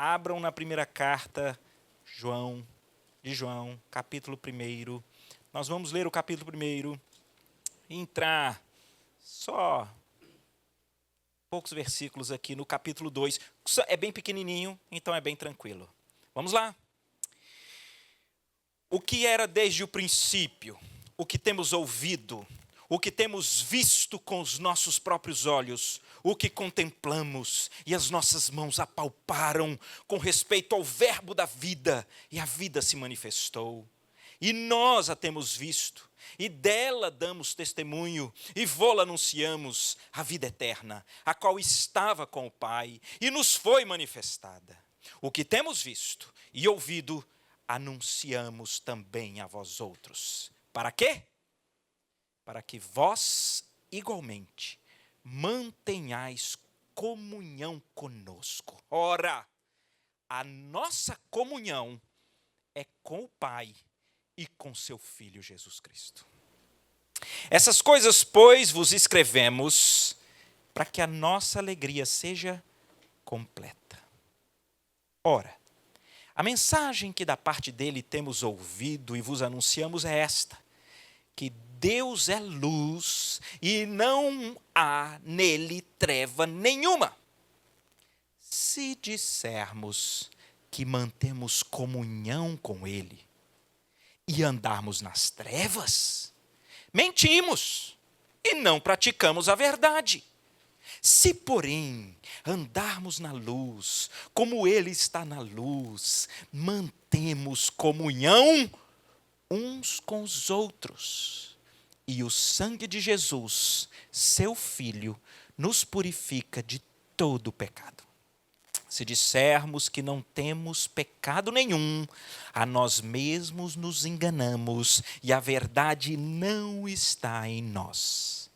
Abram na primeira carta de João, capítulo 1. Nós vamos ler o capítulo 1 e entrar só poucos versículos aqui no capítulo 2. É bem pequenininho, então é bem tranquilo. Vamos lá? O que era desde o princípio, o que temos ouvido, o que temos visto com os nossos próprios olhos, o que contemplamos e as nossas mãos apalparam com respeito ao verbo da vida, e a vida se manifestou. E nós a temos visto, e dela damos testemunho, e vô-la anunciamos, a vida eterna, a qual estava com o Pai, e nos foi manifestada. O que temos visto e ouvido, anunciamos também a vós outros. Para quê? Para que vós, igualmente, mantenhais comunhão conosco. Ora, a nossa comunhão é com o Pai e com seu Filho Jesus Cristo. Essas coisas, pois, vos escrevemos para que a nossa alegria seja completa. Ora, a mensagem que da parte dele temos ouvido e vos anunciamos é esta: que Deus é luz e não há nele treva nenhuma. Se dissermos que mantemos comunhão com ele e andarmos nas trevas, mentimos e não praticamos a verdade. Se, porém, andarmos na luz, como ele está na luz, mantemos comunhão uns com os outros. E o sangue de Jesus, seu Filho, nos purifica de todo o pecado. Se dissermos que não temos pecado nenhum, a nós mesmos nos enganamos e a verdade não está em nós.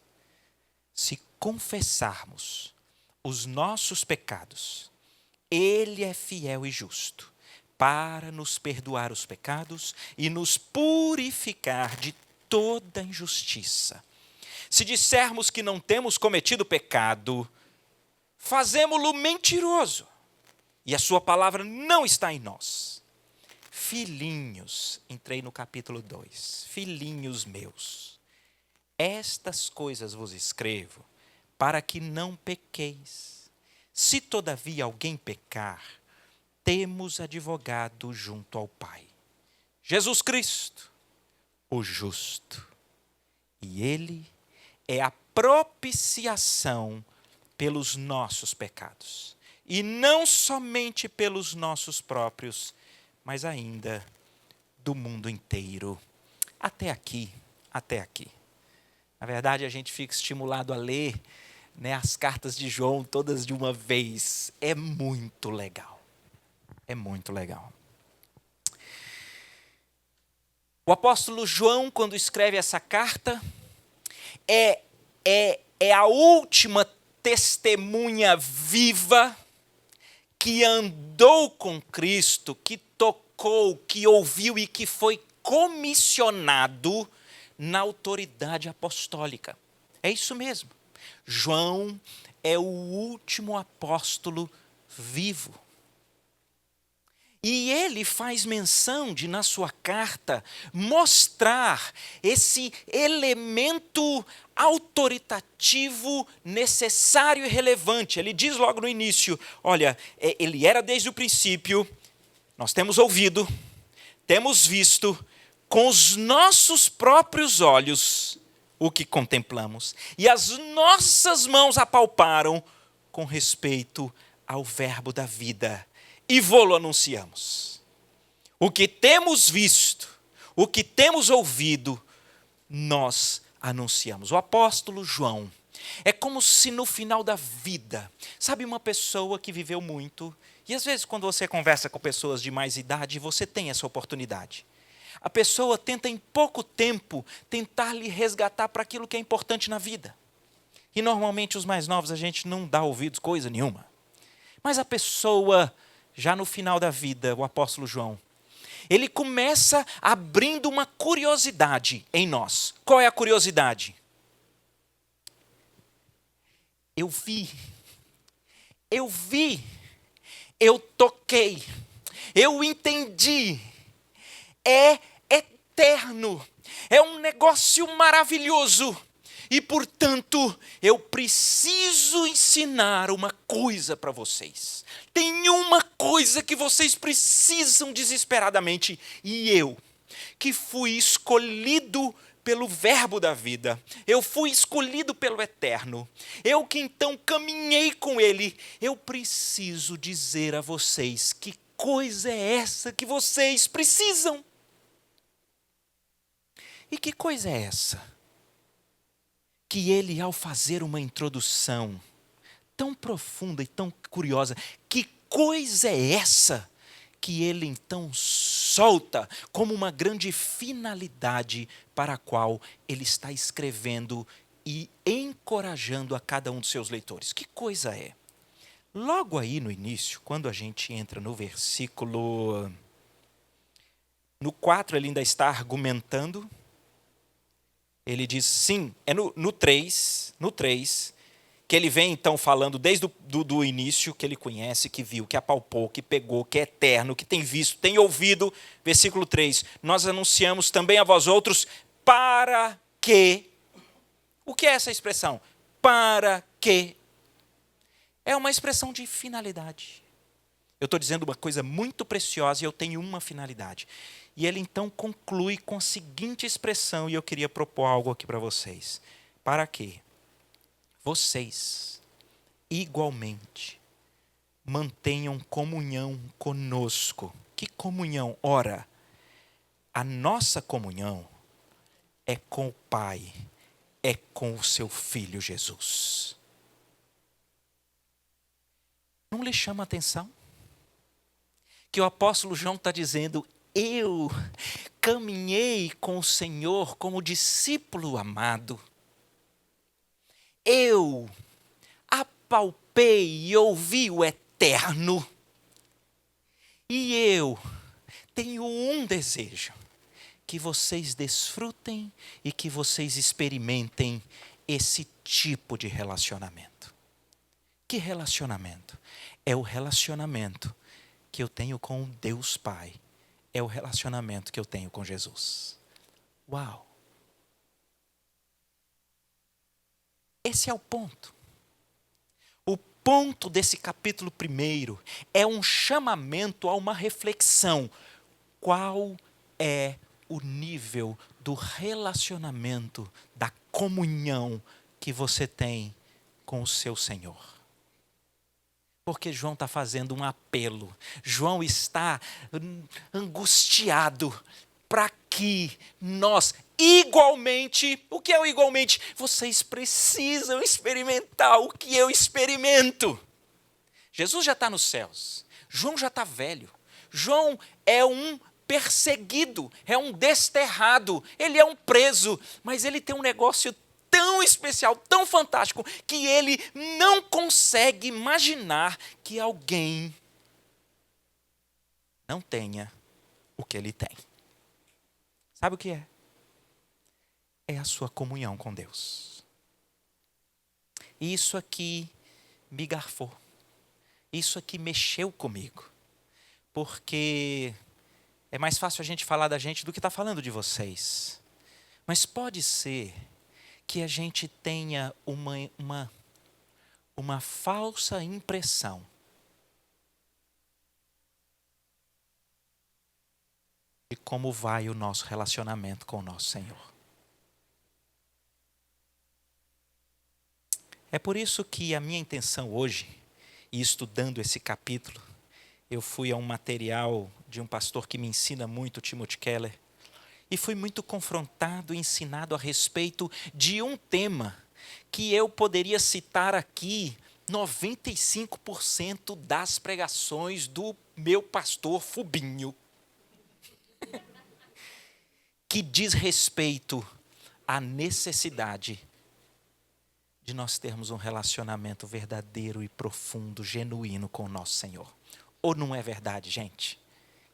Se confessarmos os nossos pecados, ele é fiel e justo para nos perdoar os pecados e nos purificar de toda injustiça. Se dissermos que não temos cometido pecado, fazemo-lo mentiroso, e a sua palavra não está em nós. Filhinhos, entrei no capítulo 2, filhinhos meus, estas coisas vos escrevo para que não pequeis. Se todavia alguém pecar, temos advogado junto ao Pai, Jesus Cristo, o justo. E ele é a propiciação pelos nossos pecados. E não somente pelos nossos próprios, mas ainda do mundo inteiro. Até aqui. Na verdade, a gente fica estimulado a ler, as cartas de João todas de uma vez. É muito legal. O apóstolo João, quando escreve essa carta, é a última testemunha viva que andou com Cristo, que tocou, que ouviu e que foi comissionado na autoridade apostólica. É isso mesmo. João é o último apóstolo vivo. E ele faz menção de, na sua carta, mostrar esse elemento autoritativo necessário e relevante. Ele diz logo no início, olha, ele era desde o princípio, nós temos ouvido, temos visto, com os nossos próprios olhos, o que contemplamos, e as nossas mãos apalparam com respeito ao verbo da vida. E vô-lo anunciamos. O que temos visto, o que temos ouvido, nós anunciamos. O apóstolo João é como se no final da vida, sabe, uma pessoa que viveu muito, e às vezes quando você conversa com pessoas de mais idade, você tem essa oportunidade. A pessoa tenta em pouco tempo tentar lhe resgatar para aquilo que é importante na vida. E normalmente os mais novos a gente não dá ouvidos coisa nenhuma. Mas a pessoa, já no final da vida, o apóstolo João, ele começa abrindo uma curiosidade em nós. Qual é a curiosidade? Eu vi eu toquei, eu entendi, é eterno, é um negócio maravilhoso. E, portanto, eu preciso ensinar uma coisa para vocês. Tem uma coisa que vocês precisam desesperadamente. E eu, que fui escolhido pelo Verbo da vida, eu fui escolhido pelo Eterno, eu que então caminhei com Ele, eu preciso dizer a vocês que coisa é essa que vocês precisam. E que coisa é essa? Que ele, ao fazer uma introdução tão profunda e tão curiosa, que coisa é essa que ele então solta como uma grande finalidade para a qual ele está escrevendo e encorajando a cada um dos seus leitores? Que coisa é? Logo aí no início, quando a gente entra no versículo... No 4 ele ainda está argumentando. Ele diz, sim, é no 3, que ele vem então falando desde do início, que ele conhece, que viu, que apalpou, que pegou, que é eterno, que tem visto, tem ouvido. Versículo 3, nós anunciamos também a vós outros, para que... O que é essa expressão? Para que... É uma expressão de finalidade. Eu estou dizendo uma coisa muito preciosa e eu tenho uma finalidade. E ele então conclui com a seguinte expressão, e eu queria propor algo aqui para vocês. Para que vocês, igualmente, mantenham comunhão conosco. Que comunhão? Ora, a nossa comunhão é com o Pai, é com o seu Filho Jesus. Não lhe chama a atenção? Que o apóstolo João está dizendo, eu caminhei com o Senhor como discípulo amado. Eu apalpei e ouvi o eterno. E eu tenho um desejo, que vocês desfrutem e que vocês experimentem esse tipo de relacionamento. Que relacionamento? É o relacionamento que eu tenho com Deus Pai. É o relacionamento que eu tenho com Jesus. Uau! Esse é o ponto. O ponto desse capítulo 1 é um chamamento a uma reflexão. Qual é o nível do relacionamento, da comunhão que você tem com o seu Senhor? Porque João está fazendo um apelo. João está angustiado para que nós, igualmente, o que é o igualmente? Vocês precisam experimentar o que eu experimento. Jesus já está nos céus. João já está velho. João é um perseguido, é um desterrado, ele é um preso, mas ele tem um negócio tão especial, tão fantástico, que ele não consegue imaginar que alguém não tenha o que ele tem. Sabe o que é? É a sua comunhão com Deus. Isso aqui me garfou. Isso aqui mexeu comigo. Porque é mais fácil a gente falar da gente do que está falando de vocês. Mas pode ser que a gente tenha uma falsa impressão de como vai o nosso relacionamento com o nosso Senhor. É por isso que a minha intenção hoje, e estudando esse capítulo, eu fui a um material de um pastor que me ensina muito, Timothy Keller, e fui muito confrontado e ensinado a respeito de um tema que eu poderia citar aqui 95% das pregações do meu pastor Fubinho, que diz respeito à necessidade de nós termos um relacionamento verdadeiro e profundo, genuíno com o nosso Senhor. Ou não é verdade, gente?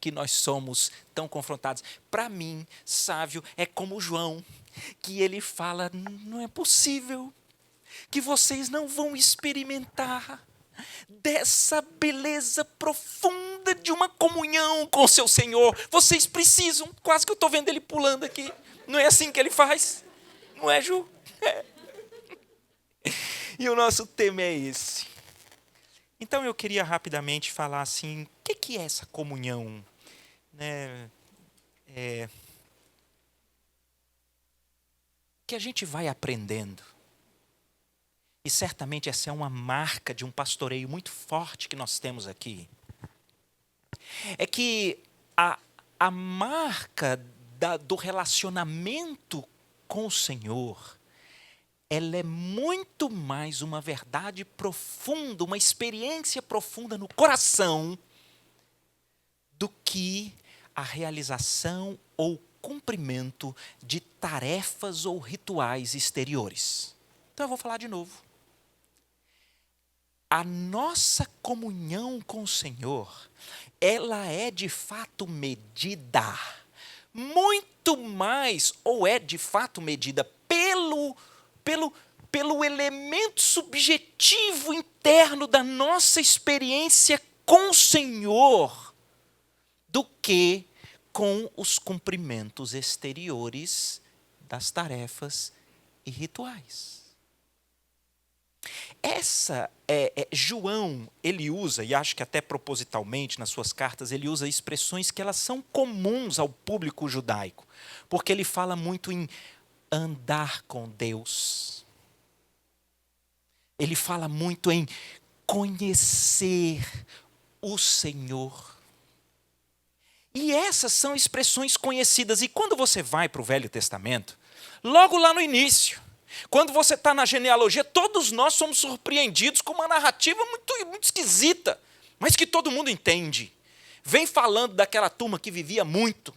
Que nós somos tão confrontados. Para mim, Sávio é como João, que ele fala, não é possível que vocês não vão experimentar dessa beleza profunda de uma comunhão com o seu Senhor. Vocês precisam, quase que eu estou vendo ele pulando aqui. Não é assim que ele faz? Não é, Ju? É. E o nosso tema é esse. Então eu queria rapidamente falar assim, o que é essa comunhão? Que a gente vai aprendendo. E certamente essa é uma marca de um pastoreio muito forte que nós temos aqui. É que a marca do relacionamento com o Senhor, ela é muito mais uma verdade profunda, uma experiência profunda no coração, do que a realização ou cumprimento de tarefas ou rituais exteriores. Então eu vou falar de novo. A nossa comunhão com o Senhor, ela é de fato medida, muito mais, ou é de fato medida pelo elemento subjetivo interno da nossa experiência com o Senhor, do que com os cumprimentos exteriores das tarefas e rituais. João, ele usa, e acho que até propositalmente nas suas cartas, ele usa expressões que elas são comuns ao público judaico, porque ele fala muito em andar com Deus. Ele fala muito em conhecer o Senhor. E essas são expressões conhecidas. E quando você vai para o Velho Testamento, logo lá no início, quando você está na genealogia, todos nós somos surpreendidos com uma narrativa muito esquisita, mas que todo mundo entende. Vem falando daquela turma que vivia muito,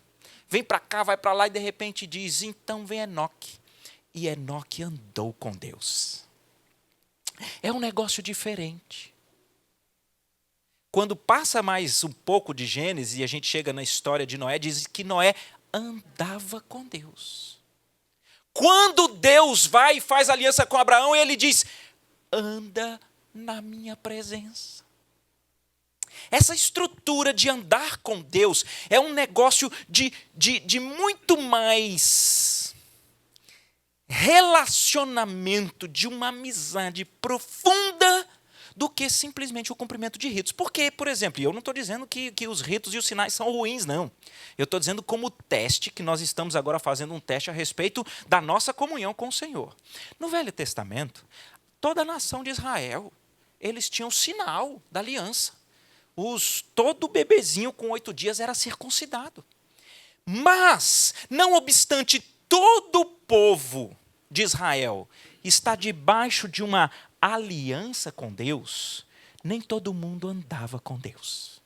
vem para cá, vai para lá e de repente diz, então vem Enoque. E Enoque andou com Deus. É um negócio diferente. Quando passa mais um pouco de Gênesis e a gente chega na história de Noé, diz que Noé andava com Deus. Quando Deus vai e faz aliança com Abraão, ele diz, anda na minha presença. Essa estrutura de andar com Deus é um negócio de muito mais relacionamento, de uma amizade profunda, do que simplesmente o cumprimento de ritos. Porque, por exemplo, eu não estou dizendo que os ritos e os sinais são ruins, não. Eu estou dizendo como teste, que nós estamos agora fazendo um teste a respeito da nossa comunhão com o Senhor. No Velho Testamento, toda a nação de Israel, eles tinham o sinal da aliança. Todo bebezinho com 8 dias era circuncidado. Mas, não obstante todo o povo de Israel está debaixo de uma aliança com Deus, nem todo mundo andava com Deus.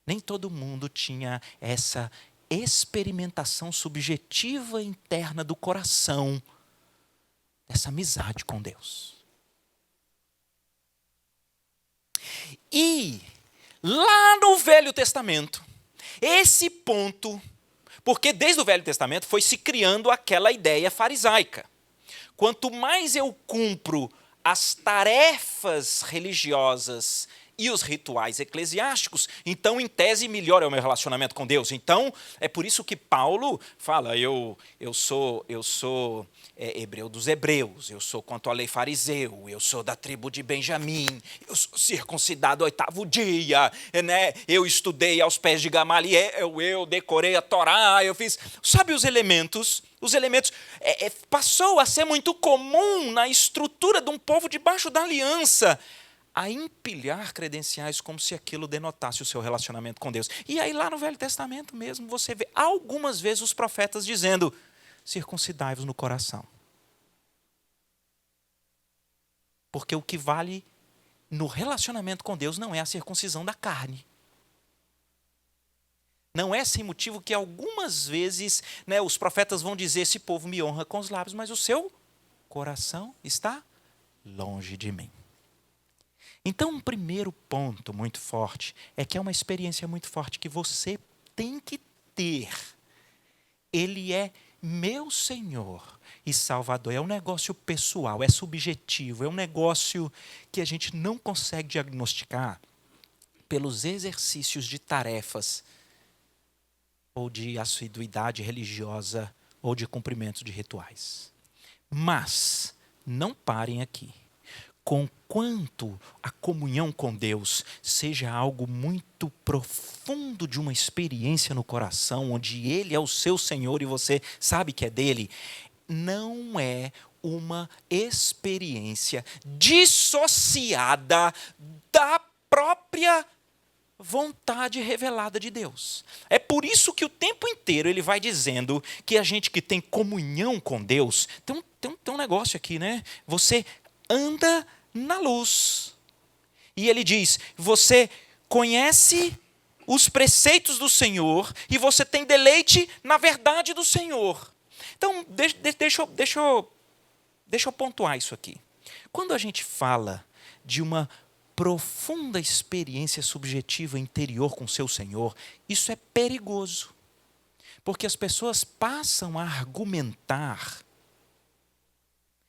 Nem todo mundo tinha essa experimentação subjetiva interna do coração, dessa amizade com Deus. E lá no Velho Testamento, esse ponto, porque desde o Velho Testamento foi se criando aquela ideia farisaica. Quanto mais eu cumpro as tarefas religiosas e os rituais eclesiásticos, então, em tese, melhor é o meu relacionamento com Deus. Então, é por isso que Paulo fala, eu sou hebreu dos hebreus, eu sou quanto à lei fariseu, eu sou da tribo de Benjamim, eu sou circuncidado ao 8º dia, né? Eu estudei aos pés de Gamaliel, eu decorei a Torá, eu fiz... Sabe os elementos passou a ser muito comum na estrutura de um povo debaixo da aliança, a empilhar credenciais como se aquilo denotasse o seu relacionamento com Deus. E aí lá no Velho Testamento mesmo, você vê algumas vezes os profetas dizendo, circuncidai-vos no coração. Porque o que vale no relacionamento com Deus não é a circuncisão da carne. Não é sem motivo que algumas vezes, né, os profetas vão dizer, esse povo me honra com os lábios, mas o seu coração está longe de mim. Então, um primeiro ponto muito forte é que é uma experiência muito forte que você tem que ter. Ele é meu Senhor e Salvador. É um negócio pessoal, é subjetivo, é um negócio que a gente não consegue diagnosticar pelos exercícios de tarefas ou de assiduidade religiosa ou de cumprimento de rituais. Mas não parem aqui. Conquanto a comunhão com Deus seja algo muito profundo de uma experiência no coração, onde Ele é o seu Senhor e você sabe que é dele, não é uma experiência dissociada da própria vontade revelada de Deus. É por isso que o tempo inteiro ele vai dizendo que a gente que tem comunhão com Deus, tem um negócio aqui, né? Você anda na luz. E ele diz, você conhece os preceitos do Senhor e você tem deleite na verdade do Senhor. Então, deixa eu pontuar isso aqui. Quando a gente fala de uma profunda experiência subjetiva interior com seu Senhor, isso é perigoso. Porque as pessoas passam a argumentar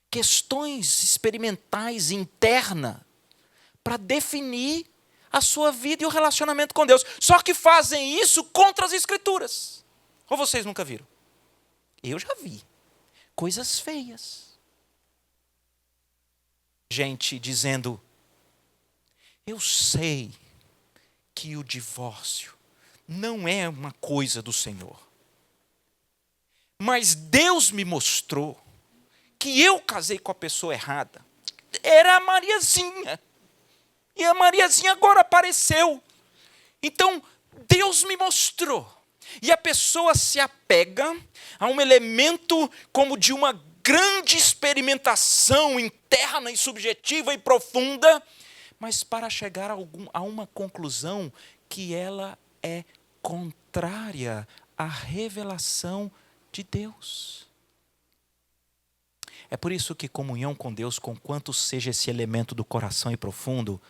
questões experimentais internas para definir a sua vida e o relacionamento com Deus. Só que fazem isso contra as Escrituras. Ou vocês nunca viram? Eu já vi. Coisas feias. Gente dizendo, eu sei que o divórcio não é uma coisa do Senhor. Mas Deus me mostrou que eu casei com a pessoa errada. Era a Mariazinha. E a Mariazinha agora apareceu. Então, Deus me mostrou. E a pessoa se apega a um elemento como de uma grande experimentação interna e subjetiva e profunda, mas para chegar a uma conclusão que ela é contrária à revelação de Deus. É por isso que comunhão com Deus, conquanto seja esse elemento do coração e profundo,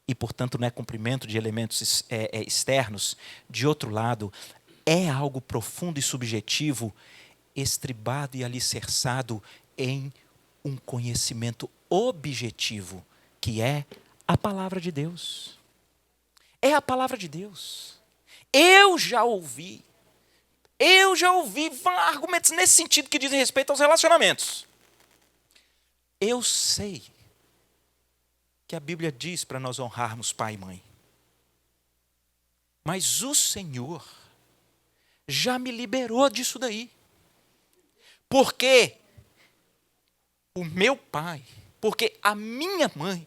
e portanto não é cumprimento de elementos externos, de outro lado, é algo profundo e subjetivo, estribado e alicerçado em um conhecimento objetivo, que é a palavra de Deus. É a palavra de Deus. Eu já ouvi argumentos nesse sentido que dizem respeito aos relacionamentos. Eu sei que a Bíblia diz para nós honrarmos pai e mãe. Mas o Senhor já me liberou disso daí. Porque o meu pai, porque a minha mãe,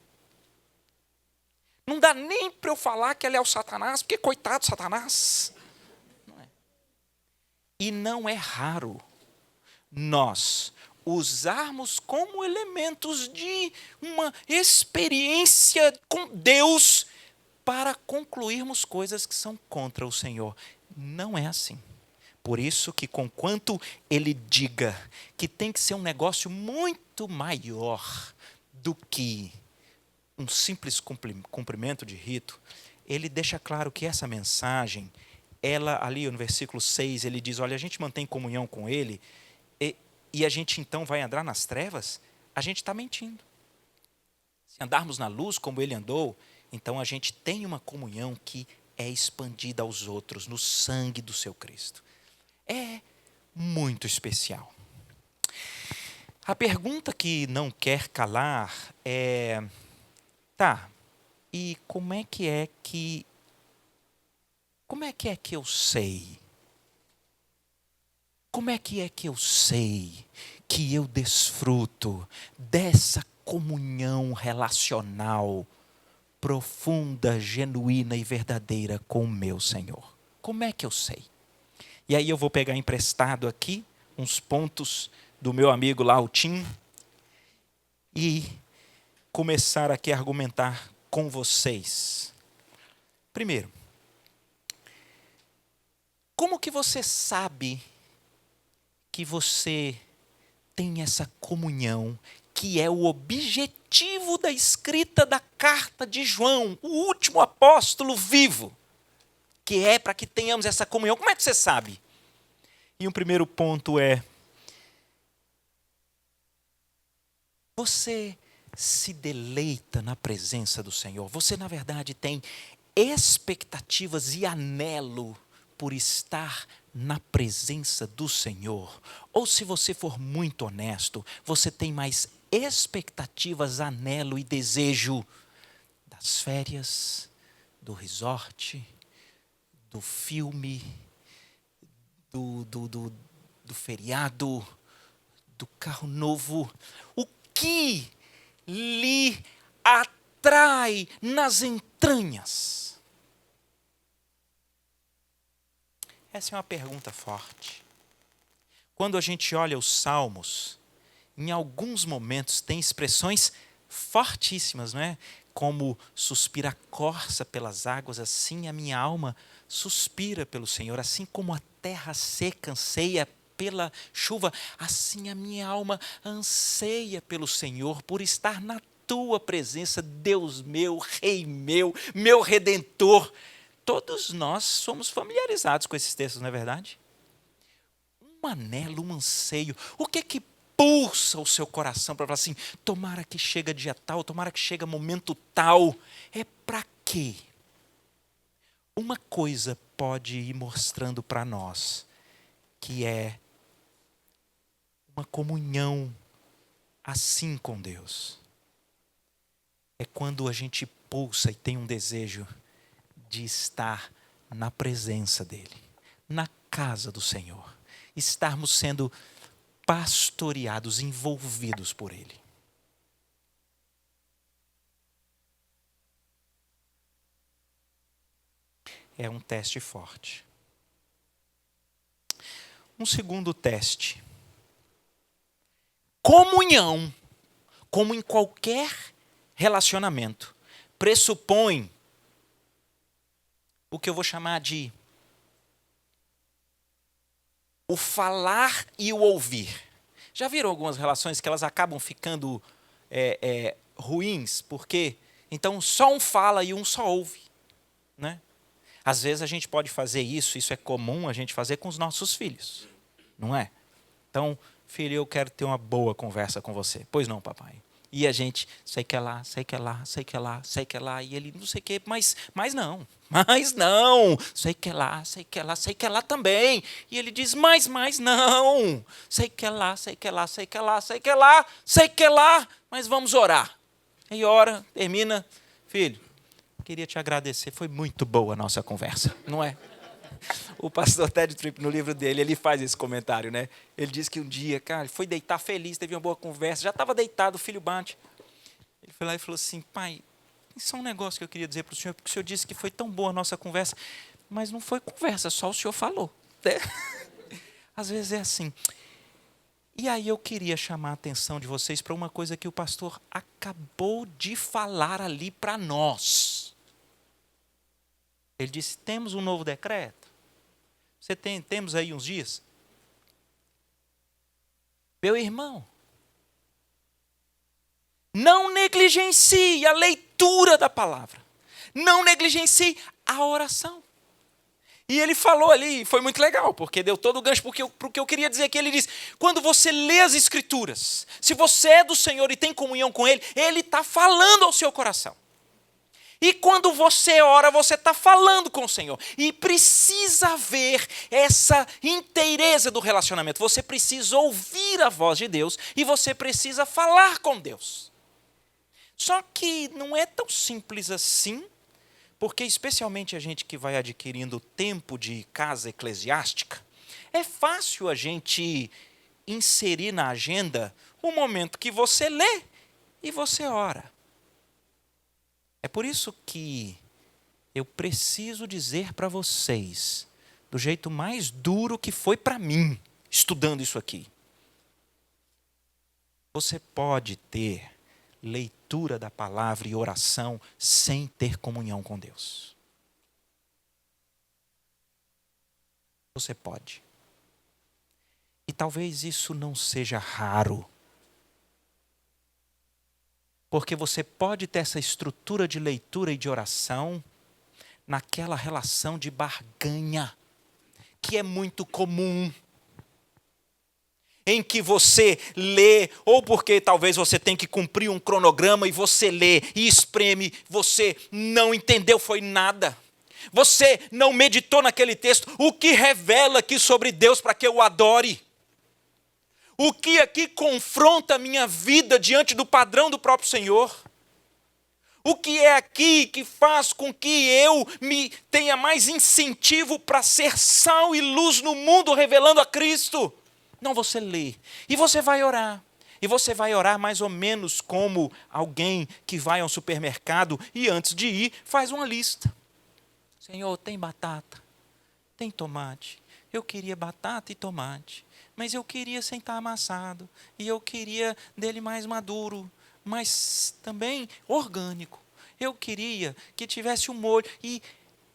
não dá nem para eu falar que ela é o Satanás, porque coitado do Satanás. Não é. E não é raro nós usarmos como elementos de uma experiência com Deus para concluirmos coisas que são contra o Senhor. Não é assim. Por isso que, conquanto ele diga que tem que ser um negócio muito maior do que um simples cumprimento de rito, ele deixa claro que essa mensagem, ela ali no versículo 6, ele diz, olha, a gente mantém comunhão com ele, e a gente então vai andar nas trevas, a gente está mentindo. Se andarmos na luz como ele andou, então a gente tem uma comunhão que é expandida aos outros, no sangue do seu Cristo. É muito especial. A pergunta que não quer calar é, e como é que eu sei? Como é que eu sei que eu desfruto dessa comunhão relacional profunda, genuína e verdadeira com o meu Senhor? Como é que eu sei? E aí eu vou pegar emprestado aqui uns pontos do meu amigo lá, o Tim, e começar aqui a argumentar com vocês. Primeiro, como que você sabe que você tem essa comunhão, que é o objetivo da escrita da carta de João, o último apóstolo vivo, que é para que tenhamos essa comunhão? Como é que você sabe? E um primeiro ponto é: você se deleita na presença do Senhor? Você, na verdade, tem expectativas e anelo por estar na presença do Senhor? Ou, se você for muito honesto, você tem mais expectativas, anelo e desejo das férias, do resort, do filme, do feriado, do carro novo? O que lhe atrai nas entranhas? Essa é uma pergunta forte. Quando a gente olha os Salmos, em alguns momentos tem expressões fortíssimas, não é? Como suspira a corça pelas águas, assim a minha alma suspira pelo Senhor. Assim como a terra seca anseia pela chuva, assim a minha alma anseia pelo Senhor, por estar na tua presença, Deus meu, Rei meu, meu Redentor. Todos nós somos familiarizados com esses textos, não é verdade? Um anelo, um anseio. O que é que pulsa o seu coração para falar assim: tomara que chega dia tal, tomara que chega momento tal? É para quê? Uma coisa pode ir mostrando para nós, que é uma comunhão assim com Deus. É quando a gente pulsa e tem um desejo de estar na presença dEle, na casa do Senhor, estarmos sendo pastoreados, envolvidos por Ele. É um teste forte. Um segundo teste. Comunhão, como em qualquer relacionamento, pressupõe o que eu vou chamar de o falar e o ouvir. Já viram algumas relações que elas acabam ficando ruins? Porque então só um fala e um só ouve, né? Às vezes a gente pode fazer isso é comum a gente fazer com os nossos filhos, não é? Então, filho, eu quero ter uma boa conversa com você. Pois não, papai. E a gente, sei que lá, sei que lá, sei que lá, sei que lá, e ele não sei o que, mas não, sei que lá, sei que lá, sei que lá também. E ele diz, mas não, sei que lá, sei que lá, sei que lá, sei que lá, sei que lá, mas vamos orar. Aí ora, termina, filho, queria te agradecer, foi muito boa a nossa conversa, não é? O pastor Ted Tripp, no livro dele, ele faz esse comentário, né? Ele diz que um dia, cara, foi deitar feliz, teve uma boa conversa, já estava deitado, o filho bate. Ele foi lá e falou assim, pai, isso é um negócio que eu queria dizer para o senhor, porque o senhor disse que foi tão boa a nossa conversa, mas não foi conversa, só o senhor falou. Às vezes é assim. E aí eu queria chamar a atenção de vocês para uma coisa que o pastor acabou de falar ali para nós. Ele disse, temos um novo decreto. Temos aí uns dias. Meu irmão, não negligencie a leitura da palavra. Não negligencie a oração. E ele falou ali, foi muito legal, porque deu todo o gancho para o que eu queria dizer aqui. Ele diz, quando você lê as Escrituras, se você é do Senhor e tem comunhão com Ele, Ele está falando ao seu coração. E quando você ora, você está falando com o Senhor. E precisa haver essa inteireza do relacionamento. Você precisa ouvir a voz de Deus e você precisa falar com Deus. Só que não é tão simples assim, porque especialmente a gente que vai adquirindo tempo de casa eclesiástica, é fácil a gente inserir na agenda o momento que você lê e você ora. É por isso que eu preciso dizer para vocês, do jeito mais duro que foi para mim, estudando isso aqui. Você pode ter leitura da palavra e oração sem ter comunhão com Deus. Você pode. E talvez isso não seja raro. Porque você pode ter essa estrutura de leitura e de oração naquela relação de barganha, que é muito comum. em que você lê, ou porque talvez você tenha que cumprir um cronograma e você lê e espreme, você não entendeu foi nada. Você não meditou naquele texto. O que revela aqui sobre Deus para que eu o adore? O que aqui confronta a minha vida diante do padrão do próprio Senhor? O que é aqui que faz com que eu me tenha mais incentivo para ser sal e luz no mundo, revelando a Cristo? Não, você lê e você vai orar. E você vai orar mais ou menos como alguém que vai ao supermercado e antes de ir faz uma lista. Senhor, tem batata, tem tomate. Eu queria batata e tomate, mas eu queria sem estar amassado. E eu queria dele mais maduro, mas também orgânico. Eu queria que tivesse um molho. E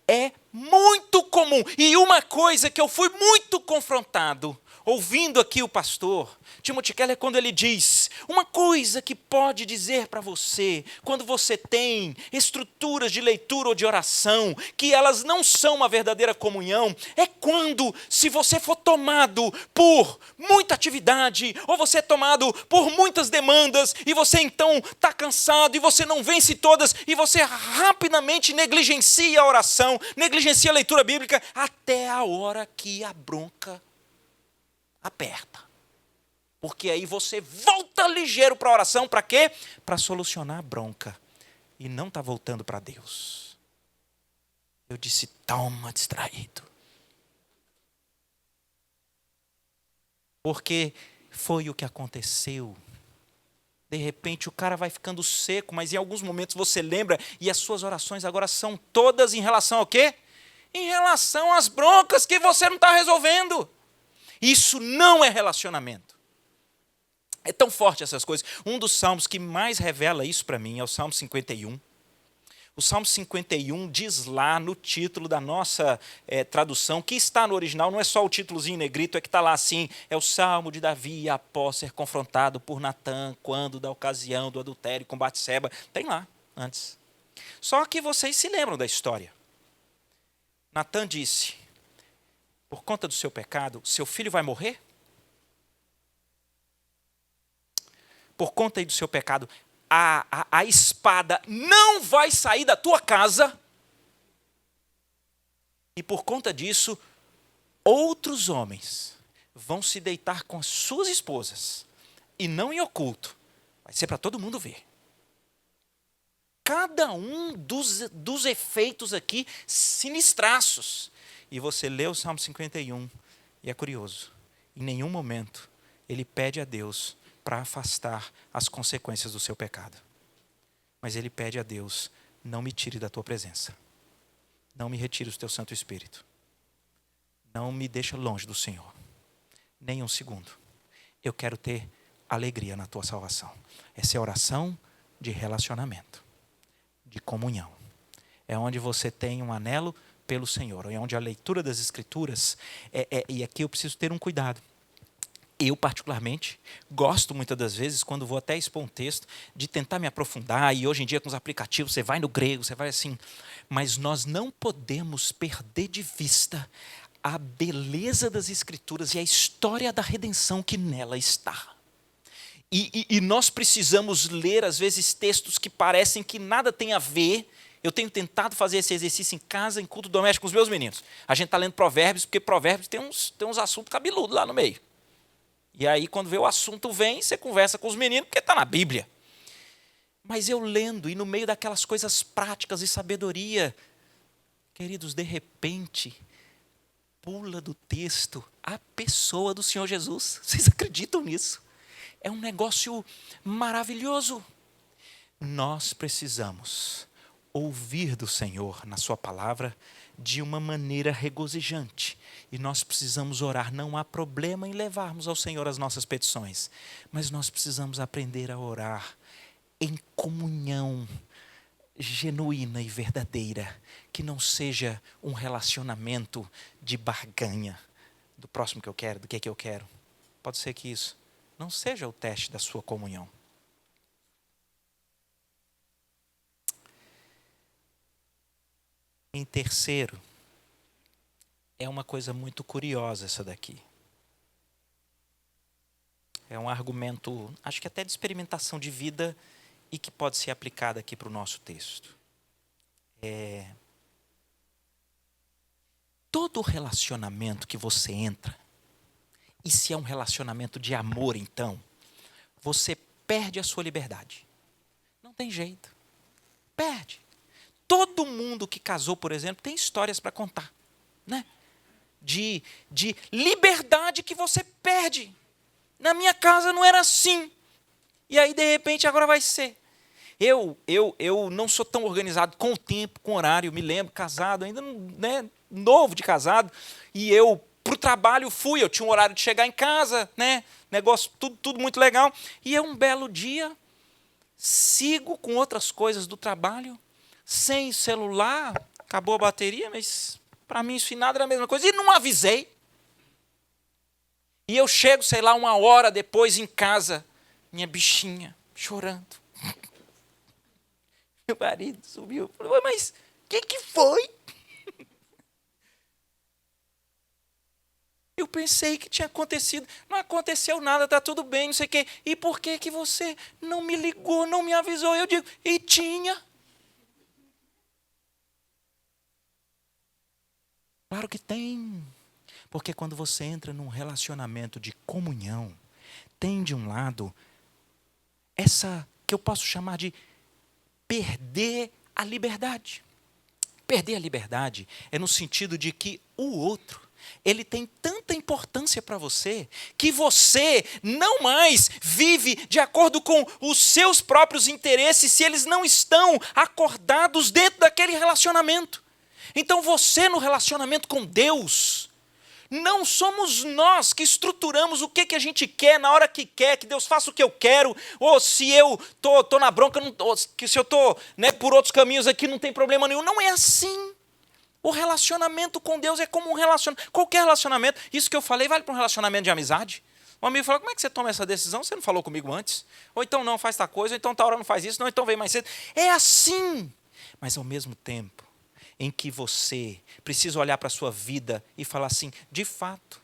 é muito comum. E uma coisa que eu fui muito confrontado, ouvindo aqui o pastor Timothy Keller, quando ele diz, uma coisa que pode dizer para você, quando você tem estruturas de leitura ou de oração, que elas não são uma verdadeira comunhão, é quando, se você for tomado por muita atividade, ou você é tomado por muitas demandas, e você então está cansado, e você não vence todas, e você rapidamente negligencia a oração, negligencia a leitura bíblica, até a hora que a bronca aperta. Porque aí você volta ligeiro para a oração, para quê? Para solucionar a bronca. E não está voltando para Deus. Eu disse, toma distraído. Porque foi o que aconteceu. De repente o cara vai ficando seco, mas em alguns momentos você lembra, e as suas orações agora são todas em relação ao quê? Em relação às broncas que você não está resolvendo. Isso não é relacionamento. É tão forte essas coisas. Um dos salmos que mais revela isso para mim é o Salmo 51. O Salmo 51 diz lá no título da nossa tradução, que está no original, não é só o títulozinho em negrito, é que está lá assim, é o Salmo de Davi após ser confrontado por Natã, quando da ocasião do adultério com Batseba. Tem lá, antes. Só que vocês se lembram da história. Natã disse, por conta do seu pecado, seu filho vai morrer? Por conta aí do seu pecado, a espada não vai sair da tua casa. E por conta disso, outros homens vão se deitar com as suas esposas. E não em oculto. Vai ser para todo mundo ver. Cada um dos efeitos aqui sinistraços. E você lê o Salmo 51 e é curioso. Em nenhum momento ele pede a Deus para afastar as consequências do seu pecado. Mas ele pede a Deus, não me tire da tua presença. Não me retire o teu Santo Espírito. Não me deixa longe do Senhor. Nem um segundo. Eu quero ter alegria na tua salvação. Essa é a oração de relacionamento, de comunhão. É onde você tem um anelo pelo Senhor. É onde a leitura das Escrituras, e aqui eu preciso ter um cuidado. Eu, particularmente, gosto muitas das vezes, quando vou até expor um texto, de tentar me aprofundar, e hoje em dia com os aplicativos, você vai no grego, você vai assim, mas nós não podemos perder de vista a beleza das Escrituras e a história da redenção que nela está. E nós precisamos ler, às vezes, textos que parecem que nada tem a ver. Eu tenho tentado fazer esse exercício em casa, em culto doméstico com os meus meninos. A gente está lendo Provérbios, porque Provérbios tem uns assuntos cabeludos lá no meio. E aí, quando vê o assunto vem, você conversa com os meninos, porque está na Bíblia. Mas eu lendo, e no meio daquelas coisas práticas e sabedoria, queridos, de repente, pula do texto a pessoa do Senhor Jesus. Vocês acreditam nisso? É um negócio maravilhoso. Nós precisamos ouvir do Senhor na sua palavra de uma maneira regozijante. E nós precisamos orar. Não há problema em levarmos ao Senhor as nossas petições. Mas nós precisamos aprender a orar em comunhão genuína e verdadeira. Que não seja um relacionamento de barganha. Do próximo que eu quero, do que eu quero. Pode ser que isso não seja o teste da sua comunhão. Em terceiro, é uma coisa muito curiosa essa daqui. É um argumento, acho que até de experimentação de vida e que pode ser aplicado aqui para o nosso texto. Todo relacionamento que você entra, e se é um relacionamento de amor, então, você perde a sua liberdade. Não tem jeito. Perde. Todo mundo que casou, por exemplo, tem histórias para contar, né? De liberdade que você perde. Na minha casa não era assim. E aí, de repente, agora vai ser. Eu não sou tão organizado com o tempo, com o horário. Me lembro, casado, ainda né, novo de casado. E eu, para o trabalho, fui. Eu tinha um horário de chegar em casa, né? Negócio, tudo muito legal. E um belo dia, sigo com outras coisas do trabalho, sem celular, acabou a bateria, mas para mim isso nada era a mesma coisa. E não avisei. E eu chego, sei lá, 1 hora depois em casa, minha bichinha chorando. Meu marido subiu. Falei, mas o que foi? Eu pensei que tinha acontecido. Não aconteceu nada, está tudo bem, não sei o quê. E por que você não me ligou, não me avisou? Eu digo, e tinha. Claro que tem. Porque quando você entra num relacionamento de comunhão, tem de um lado essa que eu posso chamar de perder a liberdade. Perder a liberdade é no sentido de que o outro, ele tem tanta importância para você, que você não mais vive de acordo com os seus próprios interesses, se eles não estão acordados dentro daquele relacionamento. Então você no relacionamento com Deus, não somos nós que estruturamos o que a gente quer, na hora que quer, que Deus faça o que eu quero, ou se eu tô na bronca, ou se eu estou por outros caminhos aqui, não tem problema nenhum. Não é assim. O relacionamento com Deus é como um relacionamento. Qualquer relacionamento, isso que eu falei vale para um relacionamento de amizade. Um amigo fala, como é que você toma essa decisão? Você não falou comigo antes? Ou então não, faz tal coisa, ou então tal hora não faz isso, não, então vem mais cedo. É assim. Mas ao mesmo tempo, em que você precisa olhar para a sua vida e falar assim, de fato,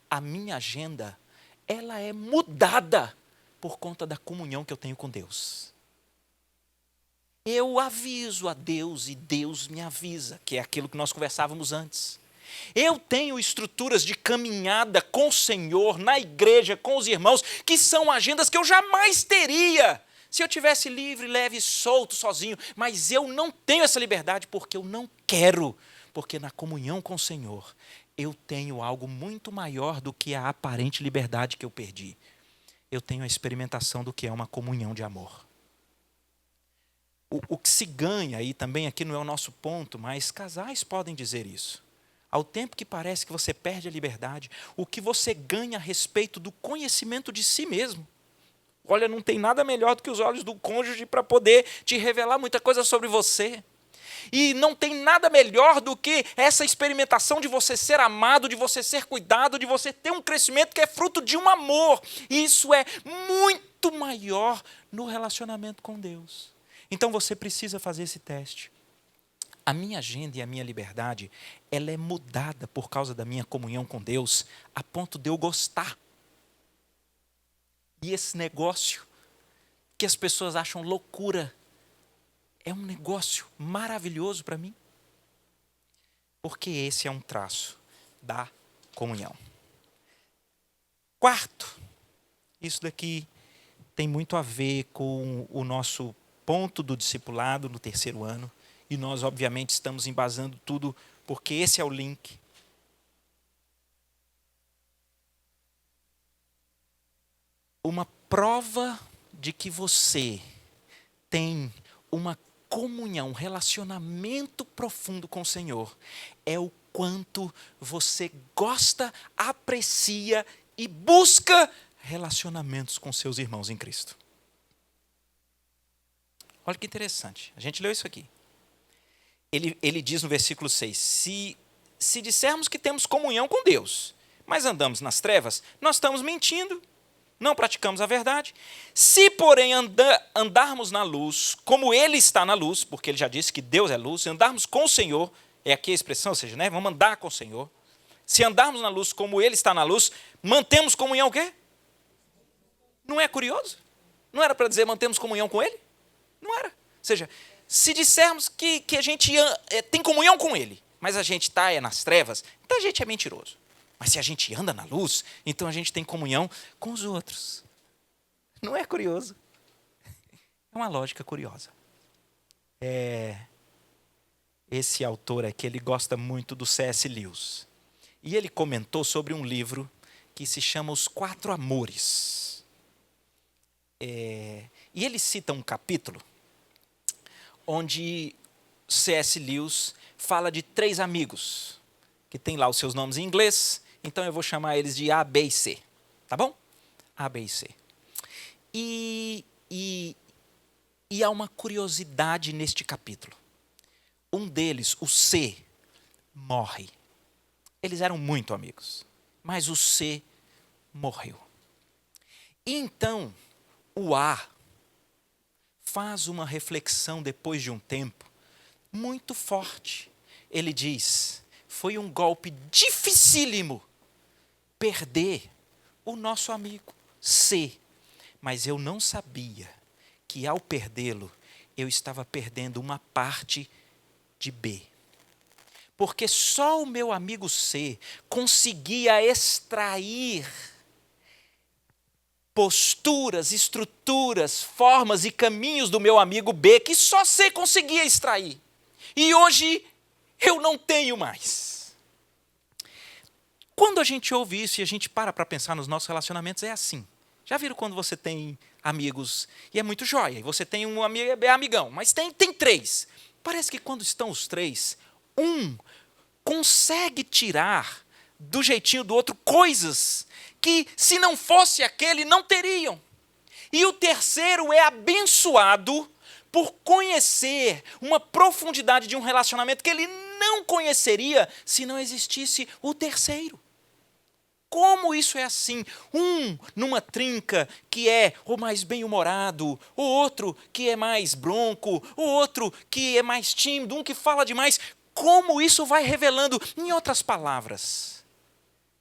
a minha agenda, ela é mudada por conta da comunhão que eu tenho com Deus. Eu aviso a Deus e Deus me avisa, que é aquilo que nós conversávamos antes. Eu tenho estruturas de caminhada com o Senhor, na igreja, com os irmãos, que são agendas que eu jamais teria se eu tivesse livre, leve e solto, sozinho. Mas eu não tenho essa liberdade porque eu não quero. Porque na comunhão com o Senhor, eu tenho algo muito maior do que a aparente liberdade que eu perdi. Eu tenho a experimentação do que é uma comunhão de amor. O que se ganha aí também, aqui não é o nosso ponto, mas casais podem dizer isso. Ao tempo que parece que você perde a liberdade, o que você ganha a respeito do conhecimento de si mesmo. Olha, não tem nada melhor do que os olhos do cônjuge para poder te revelar muita coisa sobre você. E não tem nada melhor do que essa experimentação de você ser amado, de você ser cuidado, de você ter um crescimento que é fruto de um amor. E isso é muito maior no relacionamento com Deus. Então você precisa fazer esse teste. A minha agenda e a minha liberdade, ela é mudada por causa da minha comunhão com Deus, a ponto de eu gostar. E esse negócio que as pessoas acham loucura, é um negócio maravilhoso para mim. Porque esse é um traço da comunhão. Quarto, isso daqui tem muito a ver com o nosso ponto do discipulado no 3º ano. E nós, obviamente, estamos embasando tudo, porque esse é o link. Uma prova de que você tem uma comunhão, um relacionamento profundo com o Senhor, é o quanto você gosta, aprecia e busca relacionamentos com seus irmãos em Cristo. Olha que interessante, a gente leu isso aqui. Ele diz no versículo 6, se dissermos que temos comunhão com Deus, mas andamos nas trevas, nós estamos mentindo, não praticamos a verdade. Se, porém, andarmos na luz, como Ele está na luz, porque Ele já disse que Deus é luz, se andarmos com o Senhor, é aqui a expressão, ou seja, vamos andar com o Senhor. Se andarmos na luz como Ele está na luz, mantemos comunhão o quê? Não é curioso? Não era para dizer mantemos comunhão com Ele? Não era. Ou seja, se dissermos que a gente tem comunhão com Ele, mas a gente está nas trevas, então a gente é mentiroso. Mas se a gente anda na luz, então a gente tem comunhão com os outros. Não é curioso? É uma lógica curiosa. Esse autor aqui, ele gosta muito do C.S. Lewis. E ele comentou sobre um livro que se chama Os Quatro Amores. E ele cita um capítulo onde C.S. Lewis fala de 3 amigos, que tem lá os seus nomes em inglês, então eu vou chamar eles de A, B e C. Tá bom? A, B e C. E há uma curiosidade neste capítulo. Um deles, o C, morre. Eles eram muito amigos, mas o C morreu. E então, o A faz uma reflexão depois de um tempo muito forte. Ele diz, foi um golpe dificílimo perder o nosso amigo C, mas eu não sabia que ao perdê-lo, eu estava perdendo uma parte de B. Porque só o meu amigo C conseguia extrair posturas, estruturas, formas e caminhos do meu amigo B que só C conseguia extrair. E hoje eu não tenho mais. Quando a gente ouve isso e a gente para pensar nos nossos relacionamentos, é assim. Já viram quando você tem amigos e é muito jóia, e você tem um amigo, é amigão, mas tem 3. Parece que quando estão os 3, um consegue tirar do jeitinho do outro coisas que, se não fosse aquele, não teriam. E o terceiro é abençoado por conhecer uma profundidade de um relacionamento que ele não conheceria se não existisse o terceiro. Como isso é assim? Um numa trinca que é o mais bem-humorado, o outro que é mais bronco, o outro que é mais tímido, um que fala demais. Como isso vai revelando? Em outras palavras,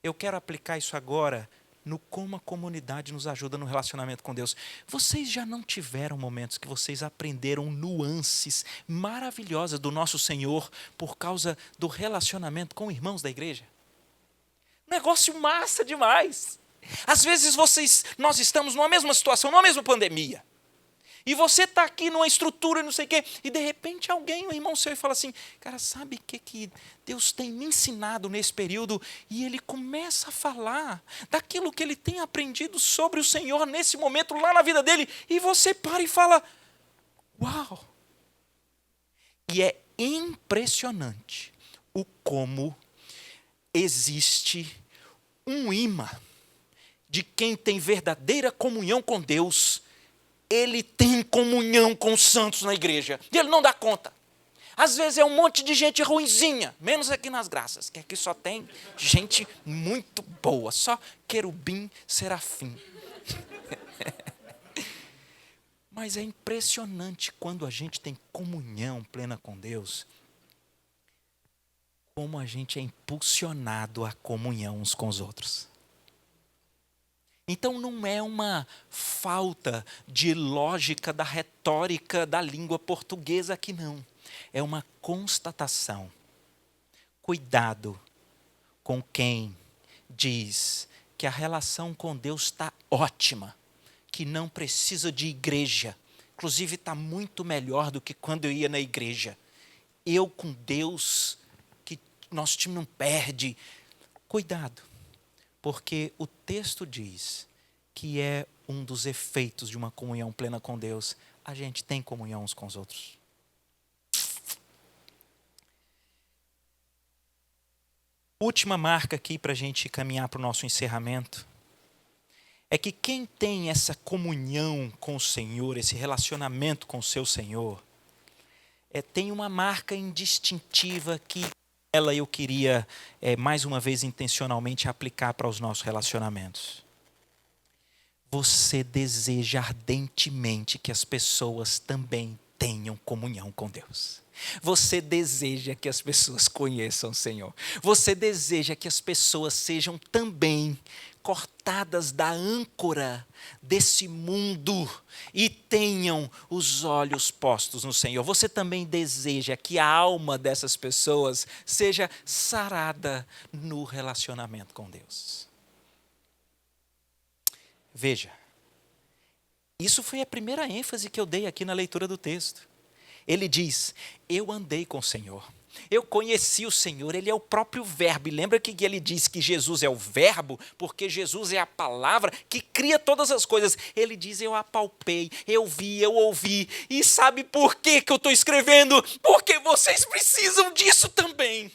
eu quero aplicar isso agora no como a comunidade nos ajuda no relacionamento com Deus. Vocês já não tiveram momentos que vocês aprenderam nuances maravilhosas do nosso Senhor por causa do relacionamento com irmãos da igreja? Negócio massa demais. Às vezes nós estamos numa mesma situação, numa mesma pandemia. E você está aqui numa estrutura, não sei o quê, e de repente alguém, um irmão seu, fala assim, cara, sabe o que Deus tem me ensinado nesse período? E ele começa a falar daquilo que ele tem aprendido sobre o Senhor nesse momento, lá na vida dele, e você para e fala, uau! E é impressionante o como existe um imã de quem tem verdadeira comunhão com Deus. Ele tem comunhão com os santos na igreja. E ele não dá conta. Às vezes é um monte de gente ruinzinha, menos aqui nas graças, que aqui só tem gente muito boa, só querubim, serafim. Mas é impressionante quando a gente tem comunhão plena com Deus, como a gente é impulsionado à comunhão uns com os outros. Então não é uma falta de lógica da retórica da língua portuguesa aqui não. É uma constatação. Cuidado com quem diz que a relação com Deus está ótima, que não precisa de igreja. Inclusive está muito melhor do que quando eu ia na igreja. Eu com Deus, que nosso time não perde. Cuidado. Porque o texto diz que é um dos efeitos de uma comunhão plena com Deus. A gente tem comunhão uns com os outros. Última marca aqui para a gente caminhar para o nosso encerramento. É que quem tem essa comunhão com o Senhor, esse relacionamento com o seu Senhor, tem uma marca indistintiva que ela eu queria, mais uma vez, intencionalmente aplicar para os nossos relacionamentos. Você deseja ardentemente que as pessoas também tenham comunhão com Deus. Você deseja que as pessoas conheçam o Senhor. Você deseja que as pessoas sejam também cortadas da âncora desse mundo e tenham os olhos postos no Senhor. Você também deseja que a alma dessas pessoas seja sarada no relacionamento com Deus. Veja, isso foi a primeira ênfase que eu dei aqui na leitura do texto. Ele diz, eu andei com o Senhor, eu conheci o Senhor, Ele é o próprio verbo. E lembra que ele diz que Jesus é o verbo, porque Jesus é a palavra que cria todas as coisas. Ele diz, eu apalpei, eu vi, eu ouvi. E sabe por que eu estou escrevendo? Porque vocês precisam disso também.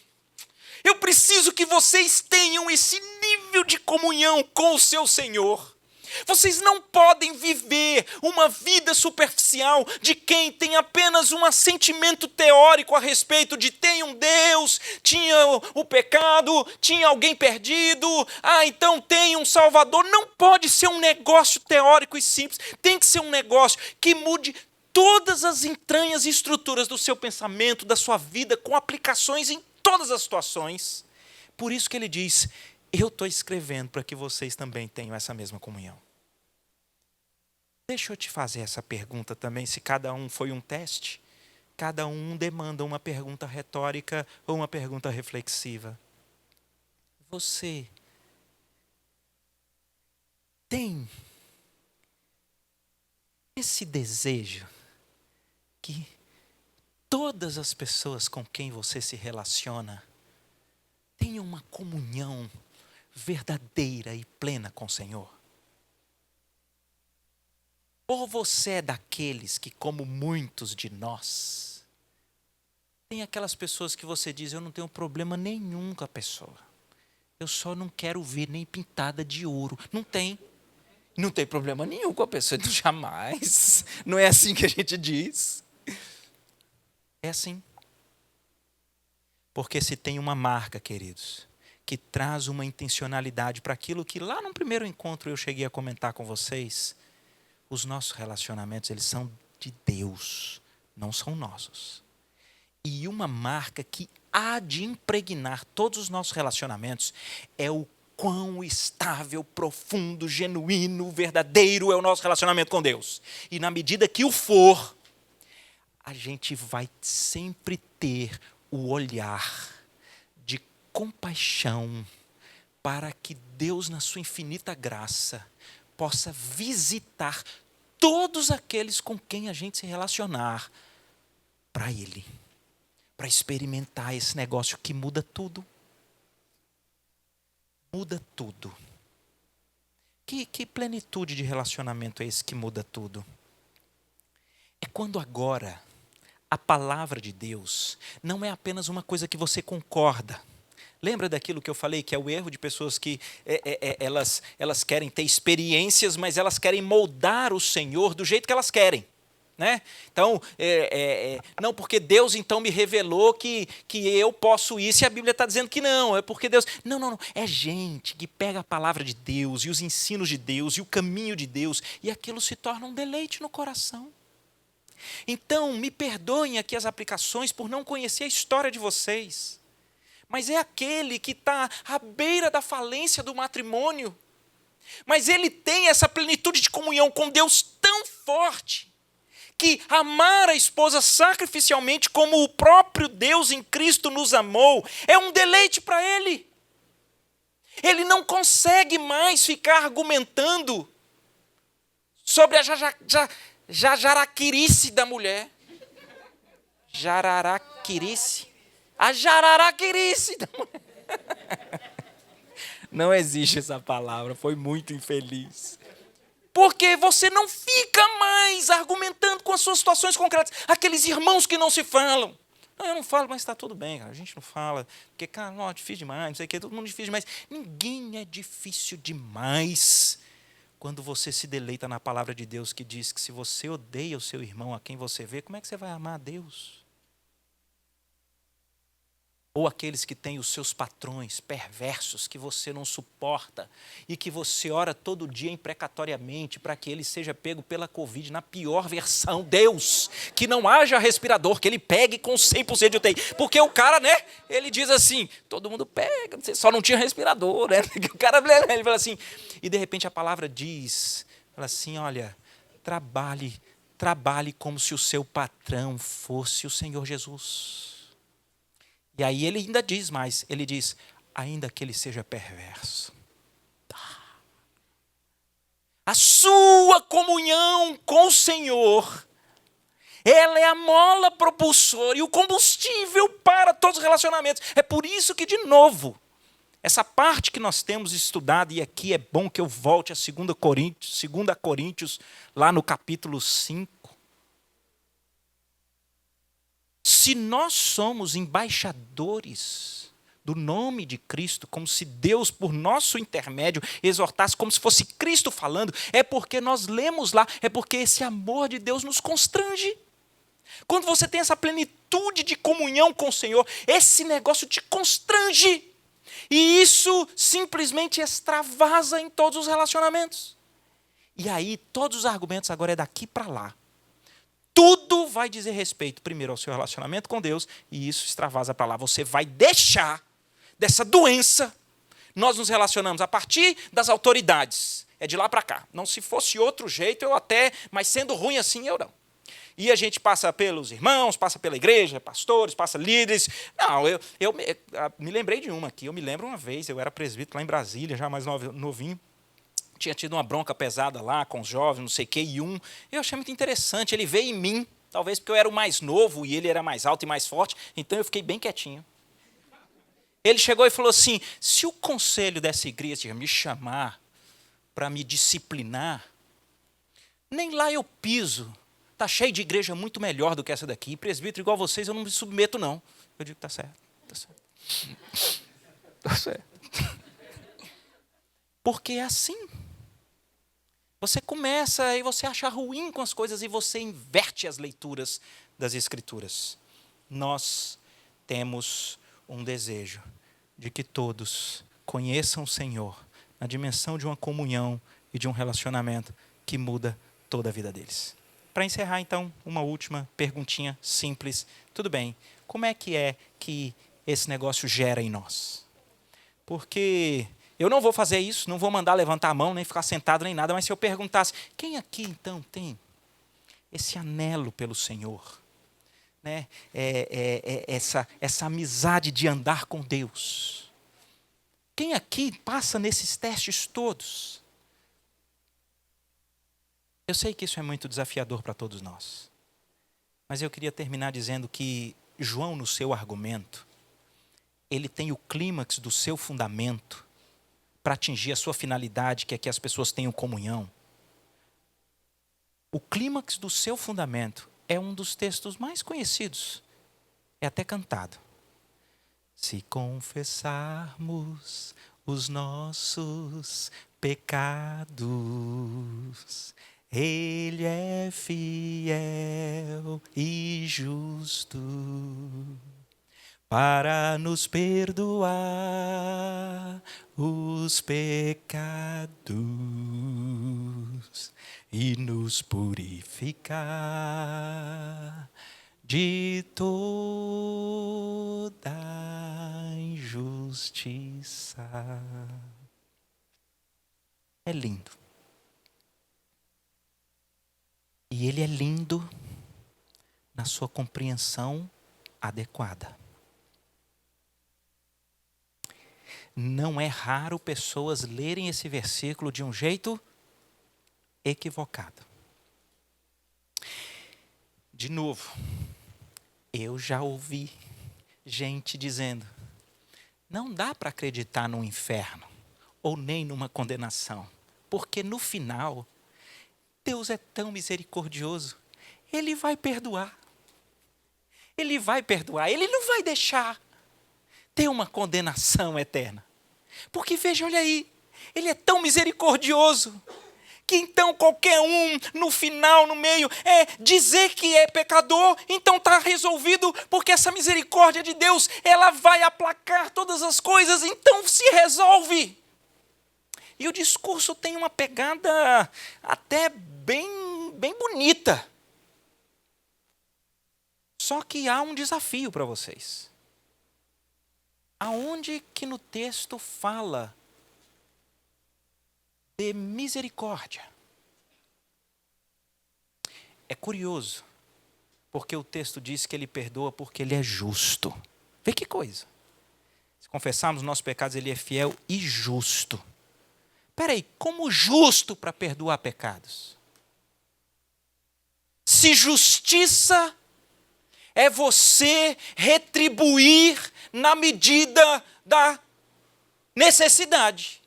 Eu preciso que vocês tenham esse nível de comunhão com o seu Senhor. Vocês não podem viver uma vida superficial de quem tem apenas um assentimento teórico a respeito de tem um Deus, tinha o pecado, tinha alguém perdido, então tem um Salvador. Não pode ser um negócio teórico e simples, tem que ser um negócio que mude todas as entranhas e estruturas do seu pensamento, da sua vida, com aplicações em todas as situações. Por isso que ele diz, eu estou escrevendo para que vocês também tenham essa mesma comunhão. Deixa eu te fazer essa pergunta também, se cada um foi um teste. Cada um demanda uma pergunta retórica ou uma pergunta reflexiva. Você tem esse desejo que todas as pessoas com quem você se relaciona tenham uma comunhão verdadeira e plena com o Senhor? Ou você é daqueles que, como muitos de nós, tem aquelas pessoas que você diz, eu não tenho problema nenhum com a pessoa. Eu só não quero ver nem pintada de ouro. Não tem problema nenhum com a pessoa, então jamais. Não é assim que a gente diz. É assim. Porque se tem uma marca, queridos, que traz uma intencionalidade para aquilo que lá no primeiro encontro eu cheguei a comentar com vocês, os nossos relacionamentos, eles são de Deus, não são nossos. E uma marca que há de impregnar todos os nossos relacionamentos é o quão estável, profundo, genuíno, verdadeiro é o nosso relacionamento com Deus. E na medida que o for, a gente vai sempre ter o olhar de compaixão para que Deus, na sua infinita graça, possa visitar todos aqueles com quem a gente se relacionar para Ele, para experimentar esse negócio que muda tudo. Muda tudo. Que plenitude de relacionamento é esse que muda tudo? É quando agora a palavra de Deus não é apenas uma coisa que você concorda. Lembra daquilo que eu falei, que é o erro de pessoas que elas querem ter experiências, mas elas querem moldar o Senhor do jeito que elas querem. Né? Então, não porque Deus então me revelou que eu posso isso, e a Bíblia está dizendo que não, é porque Deus... Não. É gente que pega a palavra de Deus, e os ensinos de Deus, e o caminho de Deus, e aquilo se torna um deleite no coração. Então, me perdoem aqui as aplicações por não conhecer a história de vocês. Mas é aquele que está à beira da falência do matrimônio. Mas ele tem essa plenitude de comunhão com Deus tão forte, que amar a esposa sacrificialmente como o próprio Deus em Cristo nos amou, é um deleite para ele. Ele não consegue mais ficar argumentando sobre a jararaquirice da mulher. Jararaquirice. A jararaquirice da mulher. Não existe essa palavra, foi muito infeliz. Porque você não fica mais argumentando com as suas situações concretas. Aqueles irmãos que não se falam. Não, eu não falo, mas está tudo bem, cara. A gente não fala. Porque, cara, não, é difícil demais, não sei o quê, todo mundo é difícil demais. Ninguém é difícil demais quando você se deleita na palavra de Deus que diz que se você odeia o seu irmão a quem você vê, como é que você vai amar a Deus? Ou aqueles que têm os seus patrões perversos que você não suporta e que você ora todo dia imprecatoriamente para que ele seja pego pela Covid na pior versão. Deus, que não haja respirador, que ele pegue com 100% de UTI. Porque o cara, né, ele diz assim, todo mundo pega, só não tinha respirador, né? O cara, ele fala assim, e de repente a palavra diz, fala assim, olha, trabalhe como se o seu patrão fosse o Senhor Jesus. E aí ele ainda diz mais, ele diz, ainda que ele seja perverso. A sua comunhão com o Senhor, ela é a mola propulsora e o combustível para todos os relacionamentos. É por isso que, de novo, essa parte que nós temos estudado, e aqui é bom que eu volte a 2 Coríntios, lá no capítulo 5. Se nós somos embaixadores do nome de Cristo, como se Deus, por nosso intermédio, exortasse como se fosse Cristo falando, é porque nós lemos lá, é porque esse amor de Deus nos constrange. Quando você tem essa plenitude de comunhão com o Senhor, esse negócio te constrange. E isso simplesmente extravasa em todos os relacionamentos. E aí, todos os argumentos agora é daqui para lá. Tudo vai dizer respeito, primeiro, ao seu relacionamento com Deus, e isso extravasa para lá. Você vai deixar dessa doença. Nós nos relacionamos a partir das autoridades. É de lá para cá. Não, se fosse outro jeito, eu até, mas sendo ruim assim, eu não. E a gente passa pelos irmãos, passa pela igreja, pastores, passa líderes. Não, eu me lembrei de uma aqui. Eu me lembro uma vez, eu era presbítero lá em Brasília, já mais novinho. Tinha tido uma bronca pesada lá com os jovens, não sei o quê, e eu achei muito interessante, ele veio em mim, talvez porque eu era o mais novo e ele era mais alto e mais forte, então eu fiquei bem quietinho. Ele chegou e falou assim, se o conselho dessa igreja me chamar para me disciplinar, nem lá eu piso, está cheio de igreja muito melhor do que essa daqui, presbítero igual vocês, eu não me submeto não. Eu digo, tá certo. Tá certo. Porque é assim. Você começa e você acha ruim com as coisas e você inverte as leituras das Escrituras. Nós temos um desejo de que todos conheçam o Senhor na dimensão de uma comunhão e de um relacionamento que muda toda a vida deles. Para encerrar, então, uma última perguntinha simples. Tudo bem, como é que esse negócio gera em nós? Porque eu não vou fazer isso, não vou mandar levantar a mão, nem ficar sentado, nem nada, mas se eu perguntasse, quem aqui então tem esse anelo pelo Senhor? Né? Essa amizade de andar com Deus? Quem aqui passa nesses testes todos? Eu sei que isso é muito desafiador para todos nós, mas eu queria terminar dizendo que João, no seu argumento, ele tem o clímax do seu fundamento para atingir a sua finalidade, que é que as pessoas tenham comunhão. O clímax do seu fundamento é um dos textos mais conhecidos. É até cantado. Se confessarmos os nossos pecados, Ele é fiel e justo para nos perdoar os pecados e nos purificar de toda injustiça. É lindo. E ele é lindo na sua compreensão adequada. Não é raro pessoas lerem esse versículo de um jeito equivocado. De novo, eu já ouvi gente dizendo, não dá para acreditar no inferno ou nem numa condenação, porque no final, Deus é tão misericordioso, Ele vai perdoar. Ele vai perdoar, Ele não vai deixar ter uma condenação eterna. Porque veja, olha aí, Ele é tão misericordioso que então qualquer um, no final, no meio, dizer que é pecador, então está resolvido, porque essa misericórdia de Deus, ela vai aplacar todas as coisas, então se resolve. E o discurso tem uma pegada até bem bonita. Só que há um desafio para vocês. Aonde que no texto fala de misericórdia? É curioso, porque o texto diz que ele perdoa porque ele é justo. Vê que coisa. Se confessarmos nossos pecados, ele é fiel e justo. Espera aí, como justo para perdoar pecados? Se justiça é você retribuir na medida da necessidade.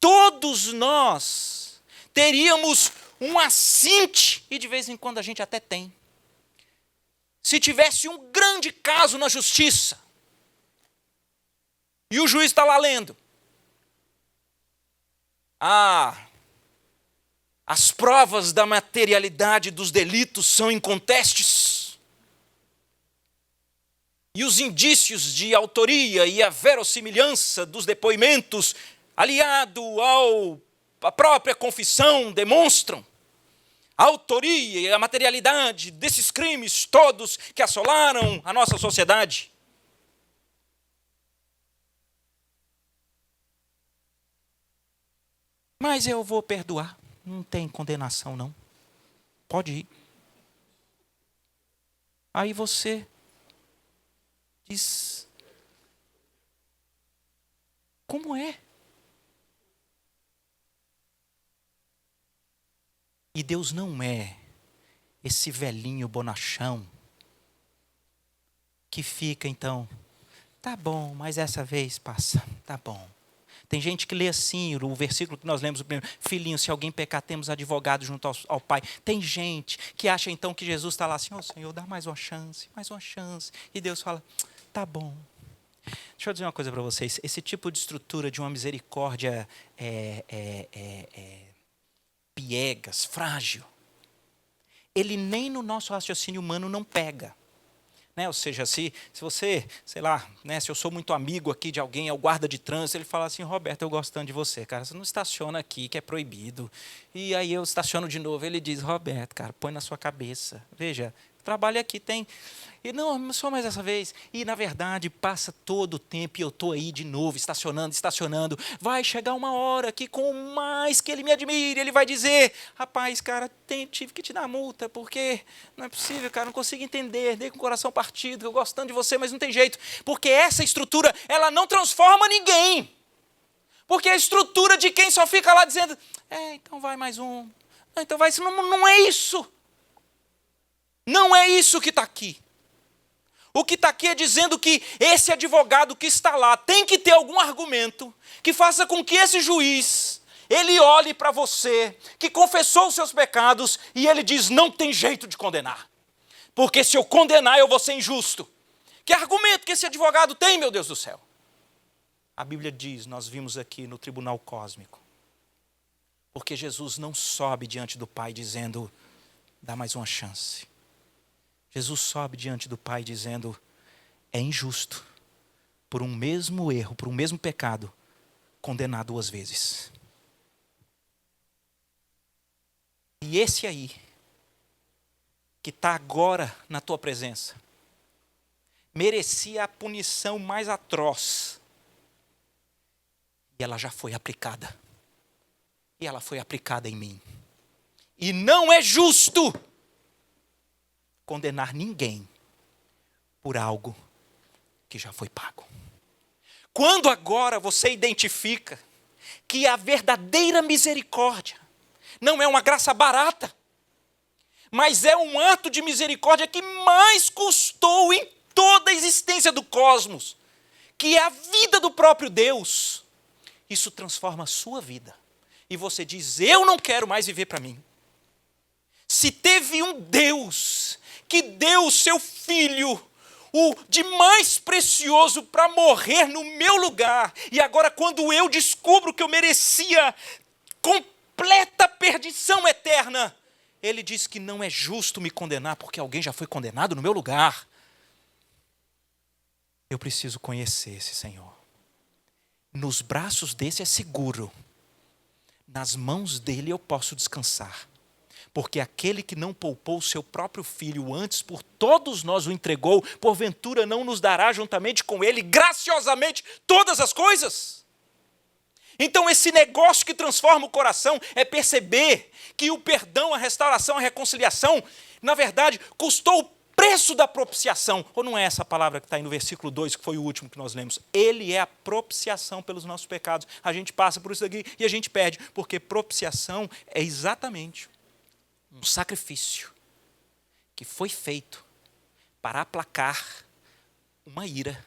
Todos nós teríamos um assinte, e de vez em quando a gente até tem. Se tivesse um grande caso na justiça, e o juiz está lá lendo, as provas da materialidade dos delitos são incontestes, e os indícios de autoria e a verossimilhança dos depoimentos, aliado à própria confissão, demonstram a autoria e a materialidade desses crimes todos que assolaram a nossa sociedade. Mas eu vou perdoar. Não tem condenação, não. Pode ir. Aí você diz: como é? E Deus não é esse velhinho bonachão que fica então, tá bom, mas essa vez passa, tá bom. Tem gente que lê assim, o versículo que nós lemos, o primeiro: filhinho, se alguém pecar, temos advogado junto ao Pai. Tem gente que acha então que Jesus está lá assim: ó Senhor, dá mais uma chance. E Deus fala: tá bom. Deixa eu dizer uma coisa para vocês. Esse tipo de estrutura de uma misericórdia piegas, frágil, ele nem no nosso raciocínio humano não pega. Ou seja, se você, sei lá, se eu sou muito amigo aqui de alguém, é o guarda de trânsito, ele fala assim: Roberto, eu gosto tanto de você, cara, você não estaciona aqui, que é proibido. E aí eu estaciono de novo, ele diz: Roberto, cara, põe na sua cabeça, veja, trabalho aqui, tem... E não só mais essa vez. E, na verdade, passa todo o tempo e eu estou aí de novo, estacionando. Vai chegar uma hora que, com mais que ele me admire, ele vai dizer: rapaz, cara, tive que te dar multa, porque não é possível, cara, não consigo entender, dei com o coração partido, eu gosto tanto de você, mas não tem jeito. Porque essa estrutura, ela não transforma ninguém. Porque a estrutura de quem só fica lá dizendo: então vai mais um. Então vai, não é isso. Não é isso que está aqui. O que está aqui é dizendo que esse advogado que está lá tem que ter algum argumento que faça com que esse juiz, ele olhe para você, que confessou os seus pecados, e ele diz: não tem jeito de condenar. Porque se eu condenar, eu vou ser injusto. Que argumento que esse advogado tem, meu Deus do céu? A Bíblia diz, nós vimos aqui no tribunal cósmico, porque Jesus não sobe diante do Pai dizendo: dá mais uma chance. Jesus sobe diante do Pai dizendo: é injusto, por um mesmo erro, por um mesmo pecado, condenar 2 vezes. E esse aí, que está agora na tua presença, merecia a punição mais atroz. E ela já foi aplicada. E ela foi aplicada em mim. E não é justo condenar ninguém por algo que já foi pago. Quando agora você identifica que a verdadeira misericórdia não é uma graça barata, mas é um ato de misericórdia que mais custou em toda a existência do cosmos, que é a vida do próprio Deus, isso transforma a sua vida. E você diz: eu não quero mais viver para mim. Se teve um Deus que deu o seu filho, o de mais precioso, para morrer no meu lugar, e agora quando eu descubro que eu merecia completa perdição eterna, ele diz que não é justo me condenar, porque alguém já foi condenado no meu lugar. Eu preciso conhecer esse Senhor. Nos braços desse é seguro. Nas mãos dele eu posso descansar. Porque aquele que não poupou o seu próprio filho, antes por todos nós o entregou, porventura não nos dará juntamente com ele, graciosamente, todas as coisas? Então esse negócio que transforma o coração é perceber que o perdão, a restauração, a reconciliação, na verdade, custou o preço da propiciação. Ou não é essa palavra que está aí no versículo 2, que foi o último que nós lemos? Ele é a propiciação pelos nossos pecados. A gente passa por isso aqui e a gente perde, porque propiciação é exatamente um sacrifício que foi feito para aplacar uma ira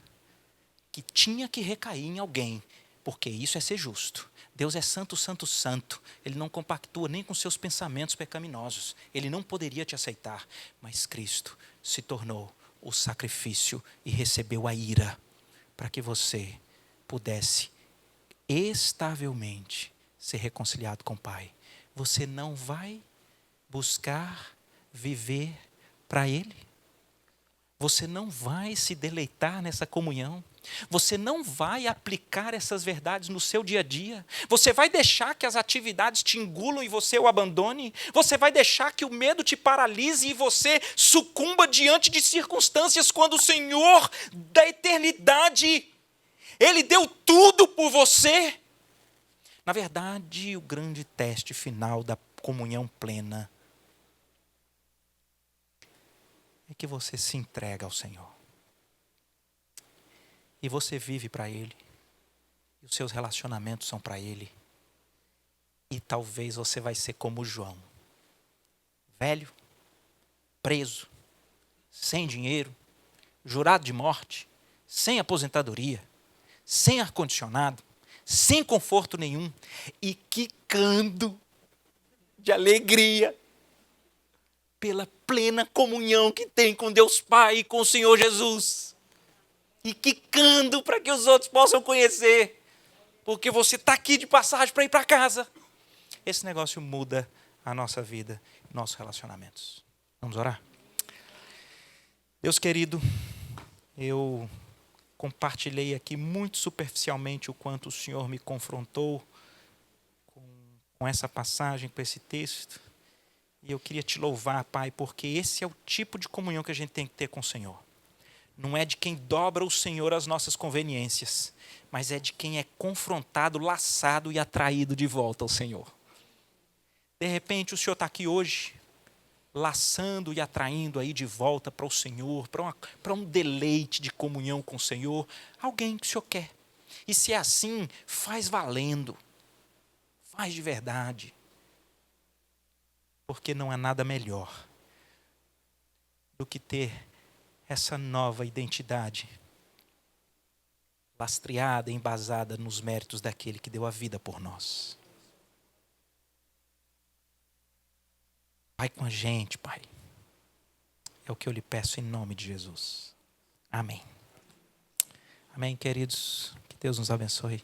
que tinha que recair em alguém, porque isso é ser justo. Deus é santo, santo, santo. Ele não compactua nem com seus pensamentos pecaminosos. Ele não poderia te aceitar, mas Cristo se tornou o sacrifício e recebeu a ira para que você pudesse estavelmente ser reconciliado com o Pai. Você não vai buscar viver para Ele. Você não vai se deleitar nessa comunhão. Você não vai aplicar essas verdades no seu dia a dia. Você vai deixar que as atividades te engulam e você o abandone. Você vai deixar que o medo te paralise e você sucumba diante de circunstâncias quando o Senhor da eternidade, Ele deu tudo por você. Na verdade, o grande teste final da comunhão plena é que você se entrega ao Senhor. E você vive para Ele. E os seus relacionamentos são para Ele. E talvez você vai ser como João. Velho, preso, sem dinheiro, jurado de morte, sem aposentadoria, sem ar-condicionado, sem conforto nenhum e quicando de alegria pela plena comunhão que tem com Deus Pai e com o Senhor Jesus. E quicando para que os outros possam conhecer. Porque você está aqui de passagem para ir para casa. Esse negócio muda a nossa vida, nossos relacionamentos. Vamos orar? Deus querido, eu compartilhei aqui muito superficialmente o quanto o Senhor me confrontou com essa passagem, com esse texto. E eu queria te louvar, Pai, porque esse é o tipo de comunhão que a gente tem que ter com o Senhor. Não é de quem dobra o Senhor às nossas conveniências, mas é de quem é confrontado, laçado e atraído de volta ao Senhor. De repente o Senhor está aqui hoje, laçando e atraindo aí de volta para o Senhor, para um deleite de comunhão com o Senhor, alguém que o Senhor quer. E se é assim, faz valendo, faz de verdade. Porque não há nada melhor do que ter essa nova identidade lastreada, embasada nos méritos daquele que deu a vida por nós. Vai com a gente, Pai. É o que eu lhe peço em nome de Jesus. Amém. Amém, queridos. Que Deus nos abençoe.